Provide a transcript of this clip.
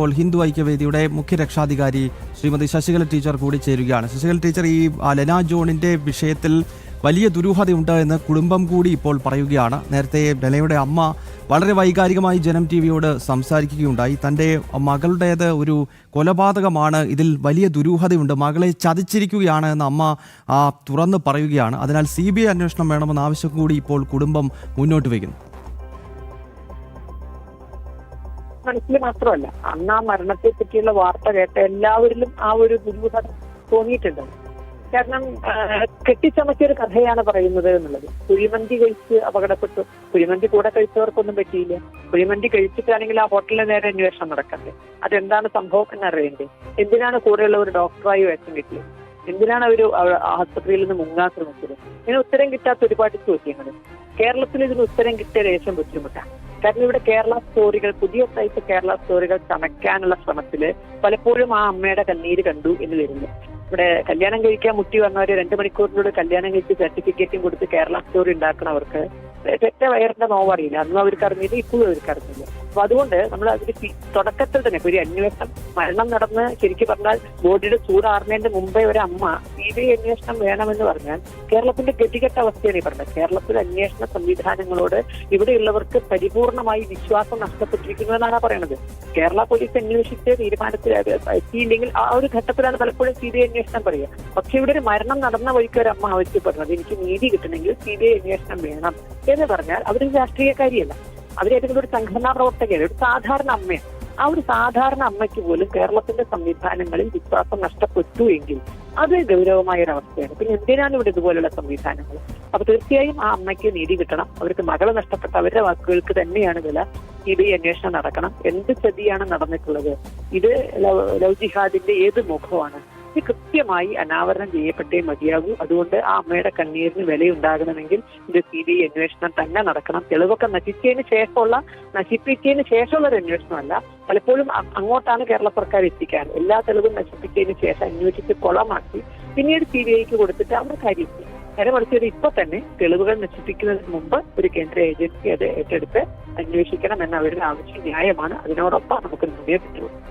ഇപ്പോൾ ഹിന്ദു ഐക്യവേദിയുടെ മുഖ്യ രക്ഷാധികാരി ശ്രീമതി ശശികല ടീച്ചർ കൂടി ചേരുകയാണ്. ശശികല ടീച്ചർ, ഈ ലെന ജോണിന്റെ വിഷയത്തിൽ വലിയ ദുരൂഹതയുണ്ട് എന്ന് കുടുംബം കൂടി ഇപ്പോൾ പറയുകയാണ്. നേരത്തെ ലെനയുടെ അമ്മ വളരെ വൈകാരികമായി ജനം ടിവിയോട് സംസാരിക്കുകയുണ്ടായി. തൻ്റെ മകളുടേത് ഒരു കൊലപാതകമാണ്, ഇതിൽ വലിയ ദുരൂഹതയുണ്ട്, മകളെ ചതിച്ചിരിക്കുകയാണ് എന്ന് അമ്മ തുറന്ന് പറയുകയാണ്. അതിനാൽ CBI അന്വേഷണം വേണമെന്ന ആവശ്യം കൂടി ഇപ്പോൾ കുടുംബം മുന്നോട്ട് വയ്ക്കുന്നു. മനസ്സിൽ മാത്രമല്ല, അന്ന് ആ മരണത്തെ പറ്റിയുള്ള വാർത്ത കേട്ട എല്ലാവരിലും ആ ഒരു ദുരൂഹത തോന്നിയിട്ടുണ്ട്. കാരണം കെട്ടിച്ചമച്ചൊരു കഥയാണ് പറയുന്നത് എന്നുള്ളത്. കുഴിമന്തി കഴിച്ച് അപകടപ്പെട്ടു. കുഴിമന്തി കൂടെ കഴിച്ചവർക്കൊന്നും പറ്റിയില്ല. കുഴിമന്തി കഴിച്ചിട്ടാണെങ്കിൽ ആ ഹോട്ടലിന് നേരെ അന്വേഷണം നടക്കണ്ടേ? അതെന്താണ് സംഭവം എന്നറിയണ്ടേ? എന്തിനാണ് കൂടെയുള്ള ഒരു ഡോക്ടറായി വേഷം കിട്ടിയത്? എന്തിനാണ് അവർ ആശുപത്രിയിൽ നിന്ന് മുങ്ങാൻ ശ്രമിച്ചത്? ഇതിന് ഉത്തരം കിട്ടാത്ത ഒരുപാട് ചോദ്യങ്ങൾ. കേരളത്തിൽ ഇതിന് ഉത്തരം കിട്ടിയ ലേശം ബുദ്ധിമുട്ടാണ്. കാരണം ഇവിടെ കേരള സ്റ്റോറികൾ, പുതിയ ടൈപ്പ് കേരള സ്റ്റോറികൾ ചമയ്ക്കാനുള്ള ശ്രമത്തില് പലപ്പോഴും ആ അമ്മയുടെ കണ്ണീര് കണ്ടു എന്ന് വരുന്നു. ഇവിടെ കല്യാണം കഴിക്കാൻ മുട്ടി വന്നവര് 2 മണിക്കൂറിനോട് കല്യാണം കഴിച്ച് സർട്ടിഫിക്കറ്റും കൊടുത്ത് കേരള സ്റ്റോറി ഉണ്ടാക്കണവർക്ക് തെറ്റ വയറിന്റെ നോവറിയില്ല. അന്നും അവർക്ക് അറിഞ്ഞില്ല, ഇപ്പോഴും അവർക്ക് അറിഞ്ഞില്ല. അപ്പൊ അതുകൊണ്ട് നമ്മൾ അതിന് തുടക്കത്തിൽ തന്നെ ഒരു അന്വേഷണം, മരണം നടന്ന് ശരിക്കും പറഞ്ഞാൽ ബോഡിയുടെ ചൂടാറുന്നതിന്റെ മുമ്പേ ഒരു അമ്മ CBI അന്വേഷണം വേണമെന്ന് പറഞ്ഞാൽ കേരളത്തിന്റെ ഗതികെട്ട അവസ്ഥയാണ് ഈ പറഞ്ഞത്. കേരളത്തിലെ അന്വേഷണ സംവിധാനങ്ങളോട് ഇവിടെയുള്ളവർക്ക് പരിപൂർണമായി വിശ്വാസം നഷ്ടപ്പെട്ടിരിക്കുന്നു എന്നാണ് പറയുന്നത്. കേരള പോലീസ് അന്വേഷിച്ച് തീരുമാനത്തിൽ എത്തിയില്ലെങ്കിൽ ആ ഒരു ഘട്ടത്തിലാണ് പലപ്പോഴും CBI അന്വേഷണം പറയുക. പക്ഷെ ഇവിടെ ഒരു മരണം നടന്ന വഴിക്ക് ഒരു അമ്മ ആവശ്യപ്പെടുന്നത് എനിക്ക് നീതി കിട്ടണമെങ്കിൽ CBI അന്വേഷണം വേണം എന്ന് പറഞ്ഞാൽ അവരൊരു രാഷ്ട്രീയക്കാരിയല്ല, അവരേതെങ്കിലും ഒരു സംഘടനാ പ്രവർത്തകയാണ്, ഒരു സാധാരണ അമ്മയാണ്. ആ ഒരു സാധാരണ അമ്മയ്ക്ക് പോലും കേരളത്തിന്റെ സംവിധാനങ്ങളിൽ വിശ്വാസം നഷ്ടപ്പെട്ടു എങ്കിൽ അത് ഗൗരവമായ ഒരു അവസ്ഥയാണ്. പിന്നെ എന്തിനാണ് ഇവിടെ ഇതുപോലുള്ള സംവിധാനങ്ങൾ? അപ്പൊ തീർച്ചയായും ആ അമ്മയ്ക്ക് നീതി കിട്ടണം. അവർക്ക് മകളെ നഷ്ടപ്പെട്ട അവരുടെ വാക്കുകൾക്ക് തന്നെയാണ് വില. CBI അന്വേഷണം നടക്കണം. എന്ത് ചതിയാണ് നടന്നിട്ടുള്ളത്? ഇത് ലവ് ജിഹാദിന്റെ ഏത് മുഖമാണ്? ഇത് കൃത്യമായി അനാവരണം ചെയ്യപ്പെട്ടേ മതിയാകൂ. അതുകൊണ്ട് ആ അമ്മയുടെ കണ്ണീരിന് വിലയുണ്ടാകണമെങ്കിൽ ഇത് CBI അന്വേഷണം തന്നെ നടക്കണം. തെളിവൊക്കെ നശിപ്പിച്ചതിന് ശേഷമുള്ള ഒരു അന്വേഷണമല്ല. പലപ്പോഴും അങ്ങോട്ടാണ് കേരള സർക്കാർ എത്തിക്കാൻ. എല്ലാ തെളിവും നശിപ്പിച്ചതിന് ശേഷം അന്വേഷിച്ച് കൊളമാക്കി പിന്നീട് CBIക്ക് കൊടുത്തിട്ട് അവിടെ കാര്യം ചെയ്യും. നേരെ മറിച്ചത് ഇപ്പൊ തന്നെ തെളിവുകൾ നശിപ്പിക്കുന്നതിന് മുമ്പ് ഒരു കേന്ദ്ര ഏജൻസി അത് ഏറ്റെടുത്ത് അന്വേഷിക്കണം എന്ന അവരുടെ ആവശ്യം ന്യായമാണ്. അതിനോടൊപ്പം നമുക്ക് മുന്നേ പറ്റുള്ളൂ.